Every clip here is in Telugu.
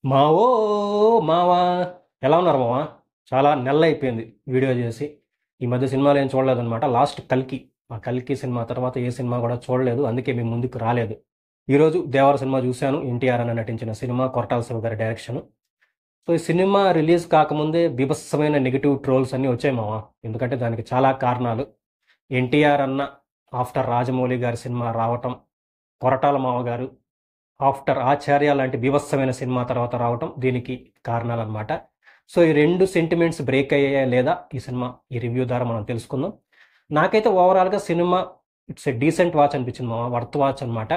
మావో మావా ఎలా ఉన్నారు మావా? చాలా నెల అయిపోయింది వీడియో చేసి. ఈ మధ్య సినిమాలు ఏం చూడలేదన్నమాట. లాస్ట్ కల్కి, ఆ కల్కి సినిమా తర్వాత ఏ సినిమా కూడా చూడలేదు, అందుకే మీ ముందుకు రాలేదు. ఈరోజు దేవర సినిమా చూశాను. ఎన్టీఆర్ అని నటించిన సినిమా, కొరటాల శివ గారి డైరెక్షన్. సో ఈ సినిమా రిలీజ్ కాకముందే బీభత్సమైన నెగిటివ్ ట్రోల్స్ అన్నీ వచ్చాయి మావా. ఎందుకంటే దానికి చాలా కారణాలు. ఎన్టీఆర్ అన్న ఆఫ్టర్ రాజమౌళి గారి సినిమా రావటం, కొరటాల మావ గారు ఆఫ్టర్ ఆచార్య లాంటి బీభత్సమైన సినిమా తర్వాత రావటం దీనికి కారణాలన్నమాట. సో ఈ రెండు సెంటిమెంట్స్ బ్రేక్ అయ్యాయా లేదా ఈ సినిమా, ఈ రివ్యూ ద్వారా మనం తెలుసుకుందాం. నాకైతే ఓవరాల్గా cinema it's a decent watch అనిపించింది మా, వర్త్ వాచ్ అనమాట.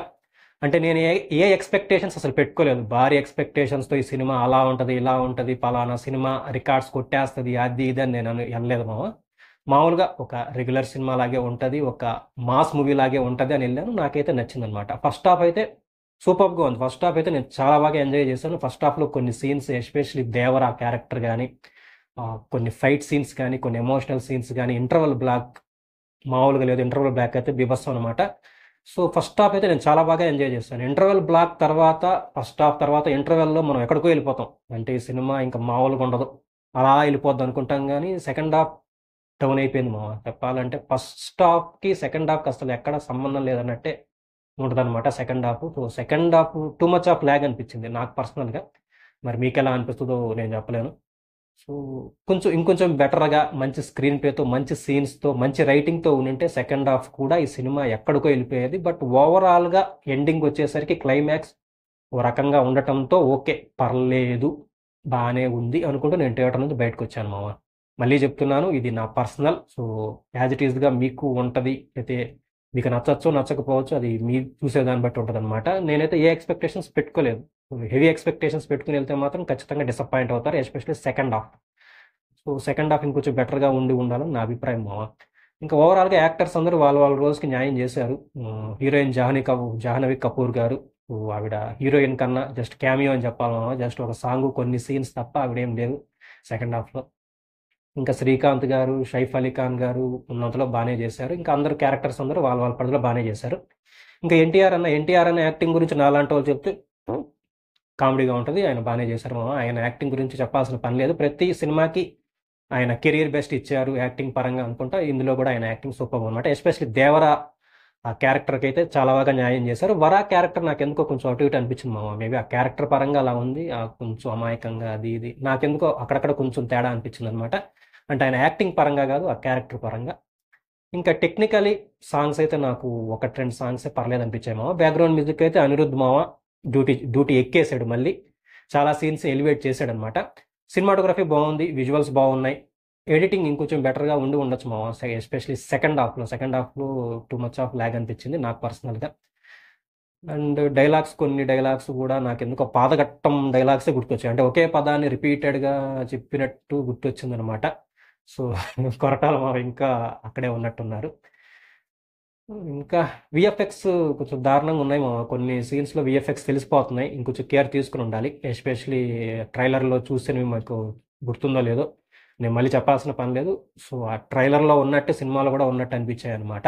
అంటే నేను ఏ ఎక్స్పెక్టేషన్స్ అసలు పెట్టుకోలేదు. భారీ ఎక్స్పెక్టేషన్స్తో ఈ సినిమా అలా ఉంటుంది ఇలా ఉంటుంది, పలానా సినిమా రికార్డ్స్ కొట్టేస్తుంది అది ఇది అని నేను వెళ్ళలేదు మామ. మామూలుగా ఒక రెగ్యులర్ సినిమా లాగే ఉంటుంది, ఒక మాస్ మూవీ లాగే ఉంటుంది అని వెళ్ళాను. నాకైతే నచ్చిందనమాట. ఫస్ట్ హాఫ్ అయితే సూపర్గా ఉంది. ఫస్ట్ హాఫ్ అయితే నేను చాలా బాగా ఎంజాయ్ చేశాను. ఫస్ట్ హాఫ్లో కొన్ని సీన్స్, ఎస్పెషలీ దేవర క్యారెక్టర్ కానీ, కొన్ని ఫైట్ సీన్స్ కానీ, కొన్ని ఎమోషనల్ సీన్స్ కానీ, ఇంటర్వల్ బ్లాక్ మామూలుగా లేదు. ఇంటర్వల్ బ్లాక్ అయితే బీభత్సం అనమాట. సో ఫస్ట్ హాఫ్ అయితే నేను చాలా బాగా ఎంజాయ్ చేశాను. ఇంటర్వెల్ బ్లాక్ తర్వాత, ఫస్ట్ హాఫ్ తర్వాత ఇంటర్వెల్లో మనం ఎక్కడికో వెళ్ళిపోతాం. అంటే ఈ సినిమా ఇంకా మామూలుగా ఉండదు, అలా వెళ్ళిపోద్ది అనుకుంటాం. కానీ సెకండ్ హాఫ్ డౌన్ అయిపోయింది మామ. చెప్పాలంటే ఫస్ట్ హాఫ్కి సెకండ్ హాఫ్కి అసలు ఎక్కడ సంబంధం లేదన్నట్టే ఉంటుందన్నమాట second half. So second half too much of lag అనిపించింది నాకు పర్సనల్గా. మరి మీకు ఎలా అనిపిస్తుందో నేను చెప్పలేను. సో ఇంకొంచెం బెటర్గా మంచి స్క్రీన్ ప్లేతో, మంచి సీన్స్తో, మంచి రైటింగ్తో ఉంటే సెకండ్ హాఫ్ కూడా ఈ సినిమా ఎక్కడికో వెళ్ళిపోయేది. బట్ ఓవరాల్గా ఎండింగ్ వచ్చేసరికి క్లైమాక్స్ ఓ రకంగా ఉండటంతో ఓకే పర్లేదు, బాగానే ఉంది అనుకుంటూ నేను థియేటర్ నుంచి బయటకు వచ్చాను మామ. మళ్ళీ చెప్తున్నాను, ఇది నా పర్సనల్. సో యాజ్ ఇట్ ఈస్గా మీకు ఉంటుంది, అయితే మీకు నచ్చచ్చు నచ్చకపోవచ్చు, అది మీ చూసేదాన్ని బట్టి ఉంటుంది అనమాట. నేనైతే ఏ ఎక్స్పెక్టేషన్స్ పెట్టుకోలేదు. హెవీ ఎక్స్పెక్టేషన్స్ పెట్టుకుని వెళ్తే మాత్రం ఖచ్చితంగా డిసప్పాయింట్ అవుతారు, especially second half. So second half ఇంకొంచెం బెటర్గా ఉండాలని నా అభిప్రాయం మామ. ఇంకా ఓవరాల్గా యాక్టర్స్ అందరూ వాళ్ళ వాళ్ళ రోజుకి న్యాయం చేశారు. హీరోయిన్ జాహ్నవి కపూర్ గారు, ఆవిడ హీరోయిన్ కన్నా జస్ట్ క్యామియో అని చెప్పాలి మామ. జస్ట్ ఒక సాంగ్, కొన్ని సీన్స్ తప్ప ఆవిడేం లేదు సెకండ్ హాఫ్లో. ఇంకా శ్రీకాంత్ గారు, సైఫ్ అలీ ఖాన్ గారు ఉన్నంతలో బాగానే చేశారు. ఇంకా అందరు క్యారెక్టర్స్ అందరూ వాళ్ళ వాళ్ళ పరిధిలో బాగానే చేశారు. ఇంకా ఎన్టీఆర్ అన్న యాక్టింగ్ గురించి నాలాంటి వాళ్ళు చెప్తే కామెడీగా ఉంటుంది. ఆయన బాగానే చేశారు మామ. ఆయన యాక్టింగ్ గురించి చెప్పాల్సిన పని లేదు. ప్రతి సినిమాకి ఆయన కెరీర్ బెస్ట్ ఇచ్చారు యాక్టింగ్ పరంగా అనుకుంటా. ఇందులో కూడా ఆయన యాక్టింగ్ సూపర్ అనమాట. ఎస్పెషల్లీ దేవర ఆ క్యారెక్టర్కి అయితే చాలా బాగా న్యాయం చేశారు. వరా క్యారెక్టర్ నాకు ఎందుకో కొంచెం అటు ఇటు అనిపించింది మామ. మేబీ ఆ క్యారెక్టర్ పరంగా అలా ఉంది, కొంచెం అమాయకంగా అది ఇది నాకెందుకో అక్కడక్కడ కొంచెం తేడా అనిపించింది అనమాట. అంటే ఆయన యాక్టింగ్ పరంగా కాదు, ఆ క్యారెక్టర్ పరంగా. ఇంకా టెక్నికలీ సాంగ్స్ అయితే నాకు ఒకటి రెండు సాంగ్సే పర్లేదు అనిపించాయి మామ. బ్యాక్గ్రౌండ్ మ్యూజిక్ అయితే అనిరుద్ధ్ మామ డ్యూటీ ఎక్కేసాడు మళ్ళీ. చాలా సీన్స్ ఎలివేట్ చేశాడు అనమాట. సినిమాటోగ్రఫీ బాగుంది, విజువల్స్ బాగున్నాయి. ఎడిటింగ్ ఇంకొంచెం బెటర్గా ఉండొచ్చు మామ. ఎస్పెషలీ సెకండ్ హాఫ్లో టూ మచ్ ఆఫ్ ల్యాగ్ అనిపించింది నాకు పర్సనల్గా. అండ్ కొన్ని డైలాగ్స్ కూడా నాకు ఎందుకో పాతఘట్టం డైలాగ్సే గుర్తొచ్చాయి. అంటే ఒకే పదాన్ని రిపీటెడ్గా చెప్పినట్టు గుర్తొచ్చింది అనమాట. సో కొరటాల మావ ఇంకా అక్కడే ఉన్నట్టున్నారు. ఇంకా విఎఫ్ఎక్స్ కొంచెం దారుణంగా ఉన్నాయి మామ. కొన్ని సీన్స్లో విఎఫ్ఎక్స్ తెలిసిపోతున్నాయి, ఇంకొంచెం కేర్ తీసుకుని ఉండాలి. ఎస్పెషలీ ట్రైలర్లో చూసినవి మాకు గుర్తుందో లేదో, నేను మళ్ళీ చెప్పాల్సిన పని లేదు. సో ఆ ట్రైలర్లో ఉన్నట్టు సినిమాలో కూడా ఉన్నట్టు అనిపించాయి అనమాట.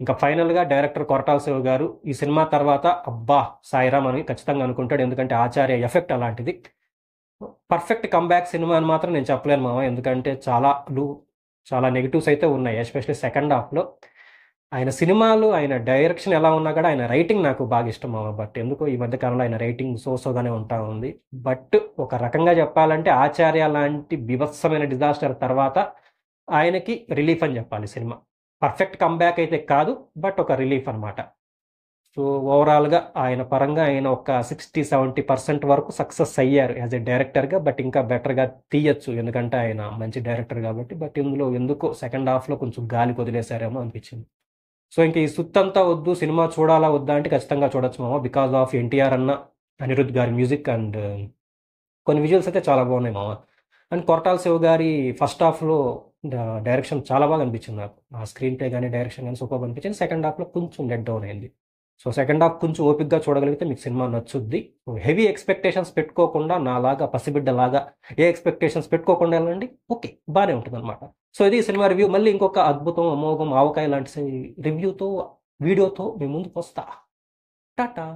ఇంకా ఫైనల్గా డైరెక్టర్ కొరటాల శివ గారు ఈ సినిమా తర్వాత అబ్బా సాయిరామ్ అని ఖచ్చితంగా అనుకుంటాడు. ఎందుకంటే ఆచార్య ఎఫెక్ట్ అలాంటిది. పర్ఫెక్ట్ కంబ్యాక్ సినిమా అని మాత్రం నేను చెప్పలేను మామ. ఎందుకంటే చాలా నెగిటివ్స్ అయితే ఉన్నాయి, ఎస్పెషల్లీ సెకండ్ హాఫ్లో. ఆయన సినిమాలు, ఆయన డైరెక్షన్ ఎలా ఉన్నా కూడా ఆయన రైటింగ్ నాకు బాగా ఇష్టం మామ. బట్ ఎందుకో ఈ మధ్య కాలంలో ఆయన రైటింగ్ సోగానే ఉంటా ఉంది. బట్ ఒక రకంగా చెప్పాలంటే ఆచార్య లాంటి బీభత్సమైన డిజాస్టర్ తర్వాత ఆయనకి రిలీఫ్ అని చెప్పాలి సినిమా. పర్ఫెక్ట్ కంబ్యాక్ అయితే కాదు, బట్ ఒక రిలీఫ్ అనమాట. సో ఓవరాల్గా ఆయన పరంగా ఆయన ఒక 60-70% వరకు సక్సెస్ అయ్యారు యాజ్ ఎ డైరెక్టర్గా. బట్ ఇంకా బెటర్గా తీయచ్చు, ఎందుకంటే ఆయన మంచి డైరెక్టర్ కాబట్టి. బట్ ఇందులో ఎందుకో సెకండ్ హాఫ్లో కొంచెం గాలి వదిలేశారేమో అనిపించింది. సో ఇంక ఈ సుత్తంతా వద్దు, సినిమా చూడాలా వద్దా అంటే ఖచ్చితంగా చూడొచ్చు మామ. బికాస్ ఆఫ్ ఎన్టీఆర్ అన్న, అనిరుద్ధ్ గారి మ్యూజిక్ అండ్ కొన్ని విజువల్స్ అయితే చాలా బాగున్నాయి మామ. అండ్ కొరటాల శివ గారి ఫస్ట్ హాఫ్లో డైరెక్షన్ చాలా బాగా అనిపించింది నాకు. ఆ స్క్రీన్ ప్లే కానీ డైరెక్షన్ కానీ సూపర్ అనిపించింది. సెకండ్ హాఫ్లో కొంచెం లెట్ డౌన్ అయింది. సో సెకండ్ హాఫ్ కొంచెం ఓపిక్గా చూడగలిగితే మీకు సినిమా నచ్చుద్ది. హెవీ ఎక్స్పెక్టేషన్స్ పెట్టుకోకుండా, నాలాగా పసిబిడ్డలాగా ఏ ఎక్స్పెక్టేషన్స్ పెట్టుకోకుండా వెళ్ళండి, ఓకే బాగానే ఉంటుంది అనమాట. సో ఇది సినిమా రివ్యూ. మళ్ళీ ఇంకొక అద్భుతం, అమోఘం, ఆవకాయ లాంటి రివ్యూతో, వీడియోతో మీ ముందుకు వస్తా. టాటా.